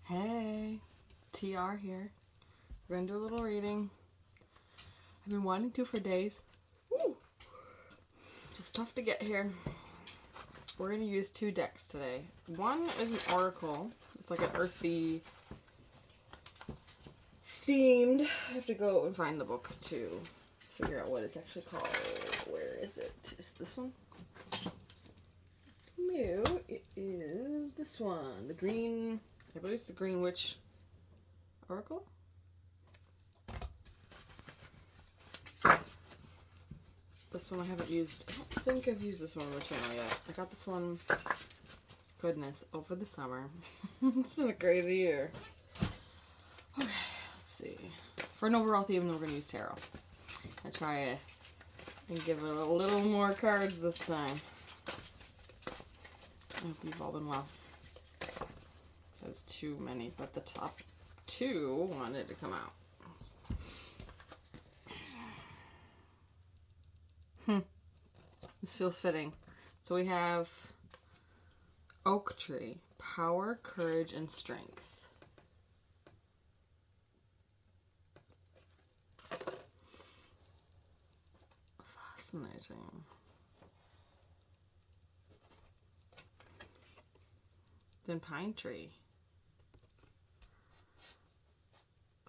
Hey, TR here. We're gonna do a little reading. I've been wanting to for days. Woo! Just tough to get here. We're gonna use two decks today. One is an oracle. It's like an earthy themed. I have to go and find the book to figure out what it's actually called. Where is it? Is it this one? No, it is this one. The green, I believe it's the Green Witch Oracle. This one I haven't used. I don't think I've used this one on the channel yet. I got this one, goodness, over the summer. It's been a crazy year. Okay, let's see. For an overall theme, we're going to use tarot. I try and give it a little more cards this time. I hope you've all been well. That's too many, but the top two wanted to come out. This feels fitting. So we have Oak Tree, power, courage, and strength. Fascinating. Then Pine Tree.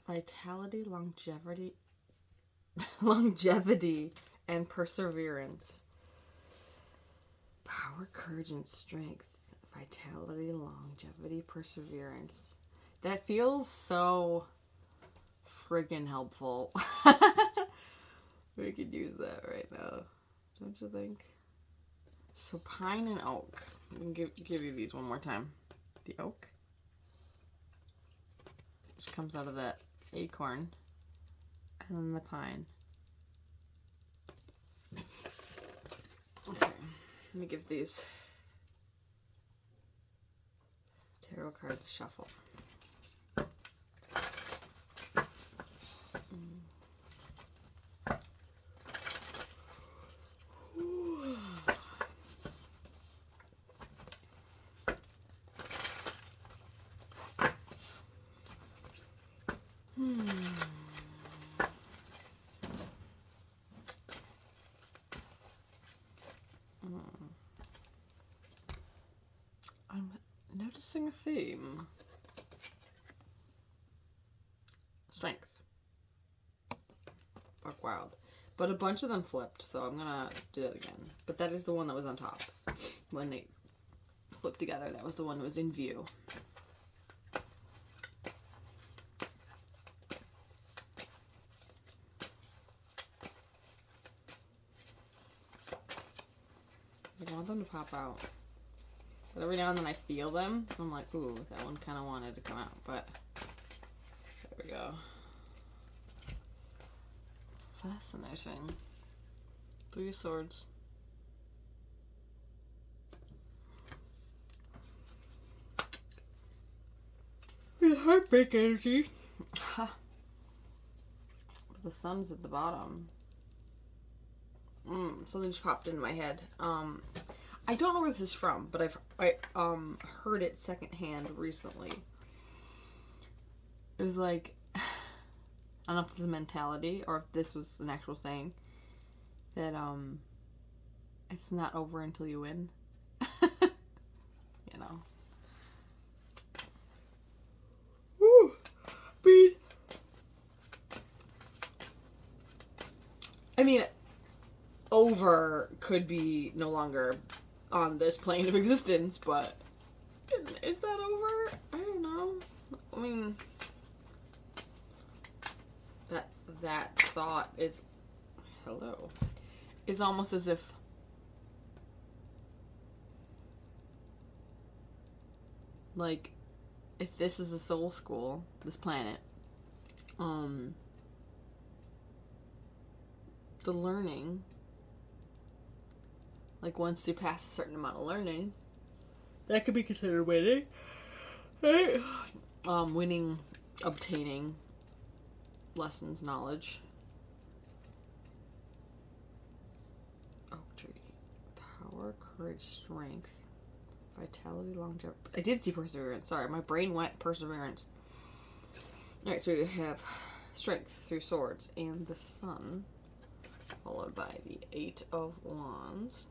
Vitality, longevity, and perseverance. Power, courage, and strength. Vitality, longevity, perseverance. That feels so friggin' helpful. We could use that right now, don't you think? So pine and oak. I can give you these one more time. The oak, which comes out of that acorn, and then the pine. Okay, let me give these tarot cards a shuffle. I'm noticing a theme. Strength. Buck wild. But a bunch of them flipped, so I'm gonna do that again. But that is the one that was on top. When they flipped together, that was the one that was in view. I want them to pop out. But every now and then I feel them. I'm like, ooh, that one kind of wanted to come out. But there we go. Fascinating. Three of Swords. With heartbreak energy. The sun's at the bottom. Something just popped into my head. I don't know where this is from, but I heard it secondhand recently. It was like, I don't know if this is a mentality or if this was an actual saying, that it's not over until you win. You know. Woo! I mean, over could be no longer on this plane of existence, but is that over? I don't know. I mean, that thought is almost as if like if this is a soul school, this planet, the learning, like once you pass a certain amount of learning, that could be considered winning. Right? Winning, obtaining lessons, knowledge. Oak Tree. Power, courage, strength. Vitality, longevity. I did see perseverance. Sorry, my brain went perseverance. Alright, so we have strength through swords and the sun, followed by the 8 of wands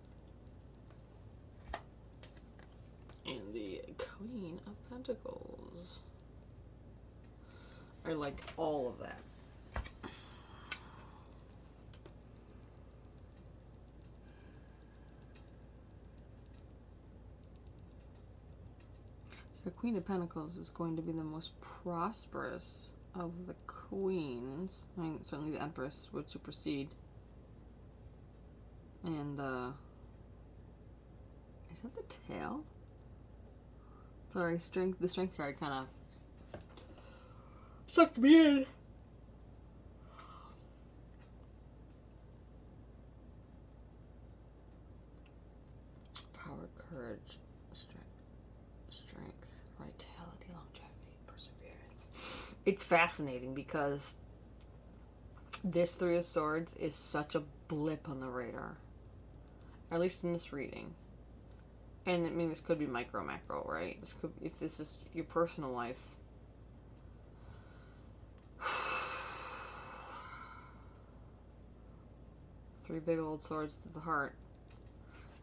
and the Queen of Pentacles. I like all of that. The Queen of Pentacles is going to be the most prosperous of the queens. I mean, certainly the Empress would supersede. And, is that the tail? Sorry, the strength card kind of sucked me in. Power, courage, strength, vitality, longevity, perseverance. It's fascinating because this Three of Swords is such a blip on the radar, at least in this reading. And I mean, this could be micro, macro, right? This could, if this is your personal life. Three big old swords to the heart.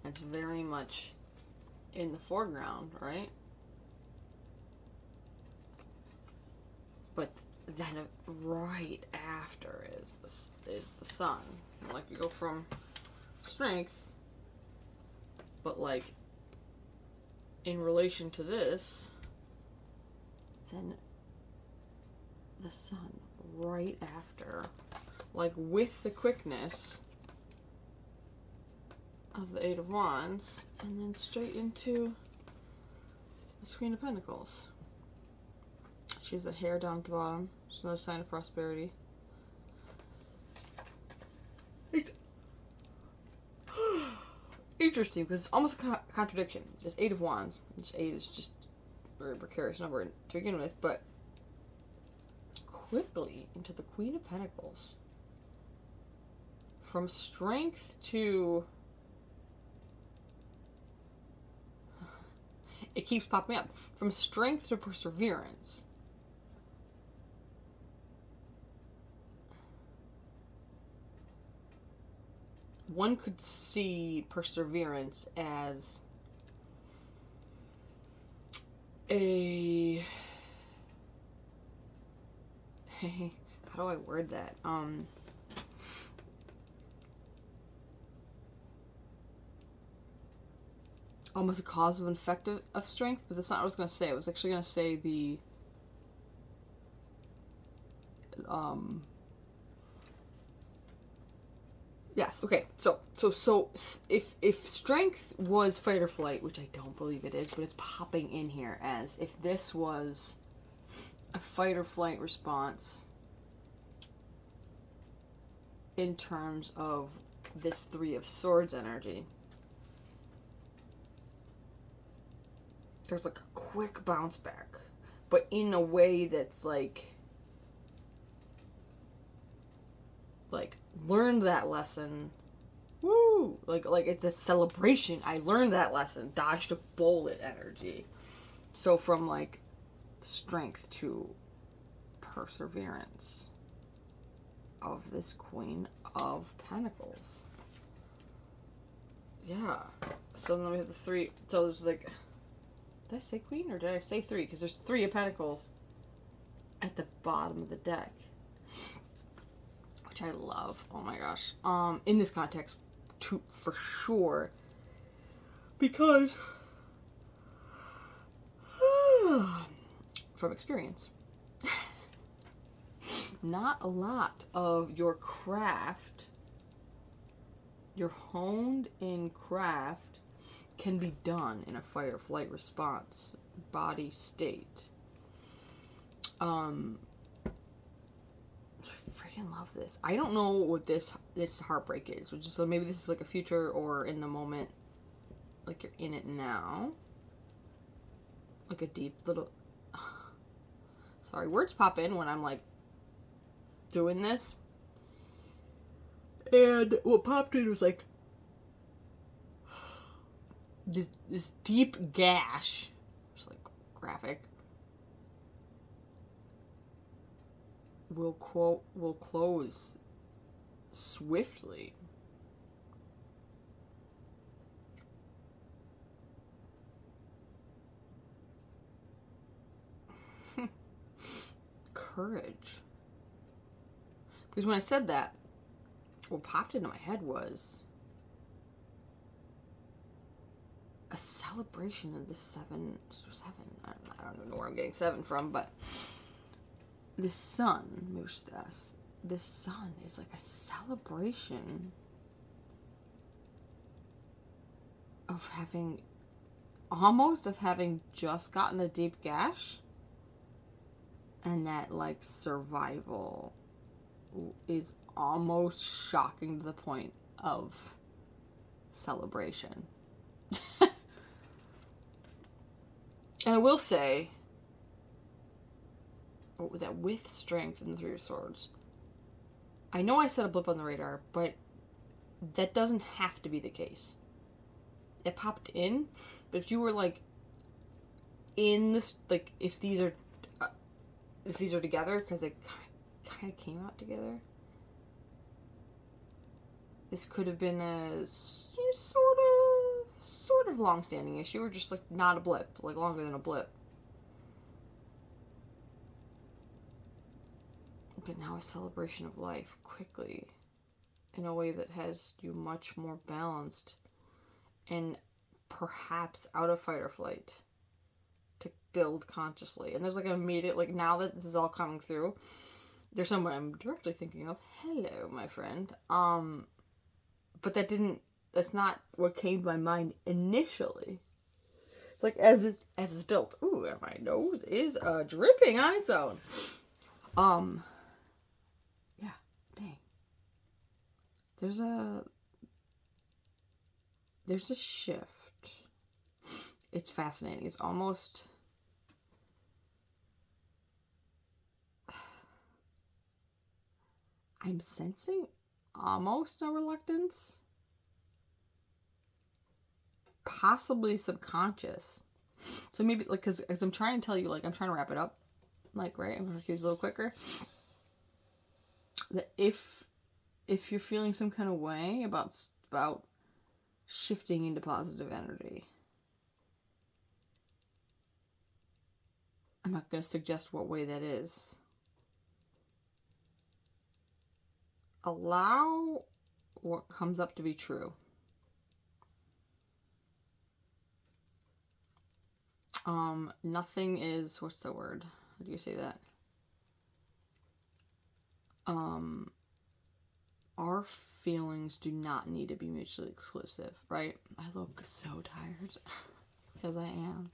It's very much in the foreground, right? But then right after is the sun. Like, you go from strength, but like in relation to this, then the sun right after, like with the quickness of the 8 of Wands, and then straight into the Queen of Pentacles. She's the hair down at the bottom. It's another sign of prosperity. It's interesting because it's almost a contradiction. This 8 of Wands, which 8 is just a very precarious number to begin with, but quickly into the Queen of Pentacles. From strength to... It keeps popping up. From strength to perseverance. One could see perseverance as a... How do I word that? Almost a cause of an effect of strength, but that's not what I was going to say. I was actually going to say the... Yes, okay, so if strength was fight or flight, which I don't believe it is, but it's popping in here as if this was a fight or flight response in terms of this Three of Swords energy. There's like a quick bounce back, but in a way that's like learned that lesson. Woo! Like it's a celebration. I learned that lesson. Dodged a bullet energy. So from like strength to perseverance of this Queen of Pentacles. Yeah. So then we have the three. So there's like, did I say Queen or did I say three? Because there's 3 of Pentacles at the bottom of the deck, which I love. Oh my gosh. In this context, for sure, because from experience, not a lot of your craft, your honed in craft, can be done in a fight or flight response body state. Freaking love this. I don't know what this heartbreak is, which is, so maybe this is like a future or in the moment, like you're in it now, like a deep little... Sorry, words pop in when I'm like doing this, and what popped in was like this deep gash, just like graphic, will close swiftly. Courage. Because when I said that, what popped into my head was a celebration of the seven. I don't even know where I'm getting 7 from, but the sun, maybe it's just us. The sun is like a celebration of having just gotten a deep gash, and that like survival is almost shocking to the point of celebration. And I will say that with strength in the 3 of Swords, I know I said a blip on the radar, but that doesn't have to be the case. It popped in, but if you were like in this, like if these are together, because they kind of came out together, this could have been a sort of long-standing issue, or just like not a blip, like longer than a blip. But now a celebration of life quickly, in a way that has you much more balanced and perhaps out of fight or flight to build consciously. And there's like an immediate, like now that this is all coming through, there's someone I'm directly thinking of. Hello, my friend. But that's not what came to my mind initially. It's like as it's built. Ooh, my nose is dripping on its own. Yeah, dang. There's a shift. It's fascinating. It's almost I'm sensing almost a reluctance. Possibly subconscious. So maybe, like, because as I'm trying to tell you, like, I'm trying to wrap it up. Like, right? I'm going to make these a little quicker. That if you're feeling some kind of way about shifting into positive energy, I'm not going to suggest what way that is. Allow what comes up to be true. Nothing is, what's the word? How do you say that? Our feelings do not need to be mutually exclusive, right? I look so tired because I am.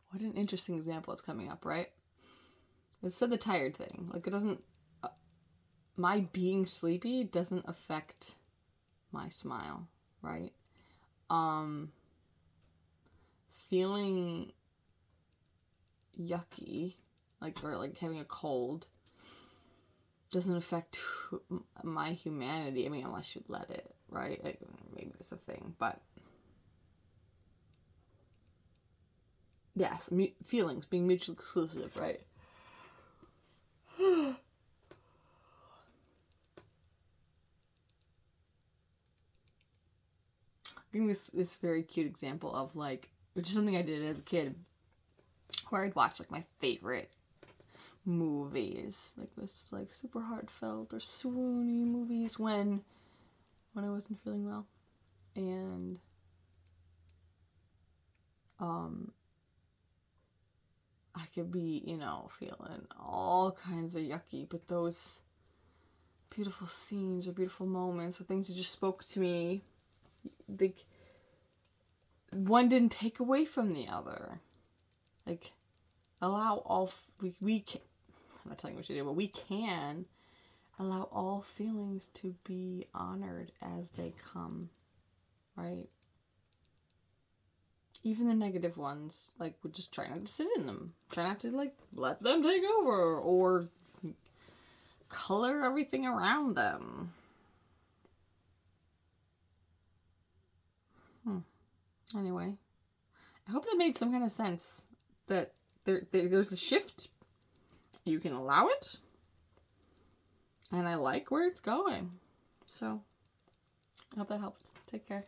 What an interesting example is coming up, right? It said the tired thing. Like, it doesn't, my being sleepy doesn't affect my smile, right? Feeling yucky, like, or like having a cold, doesn't affect my humanity. I mean, unless you let it, right? Maybe it's a thing, but yes, feelings being mutually exclusive, right? Giving this very cute example of like, which is something I did as a kid, where I'd watch like my favorite movies, like this like super heartfelt or swoony movies when I wasn't feeling well, and I could be, feeling all kinds of yucky, but those beautiful scenes or beautiful moments or things that just spoke to me, like, one didn't take away from the other. Like, allow all, we can, I'm not telling you what to do, but we can allow all feelings to be honored as they come, right? Even the negative ones, like, we just try not to sit in them. Try not to, like, let them take over, or color everything around them. Anyway, I hope that made some kind of sense. That there's a shift. You can allow it. And I like where it's going. So, I hope that helped. Take care.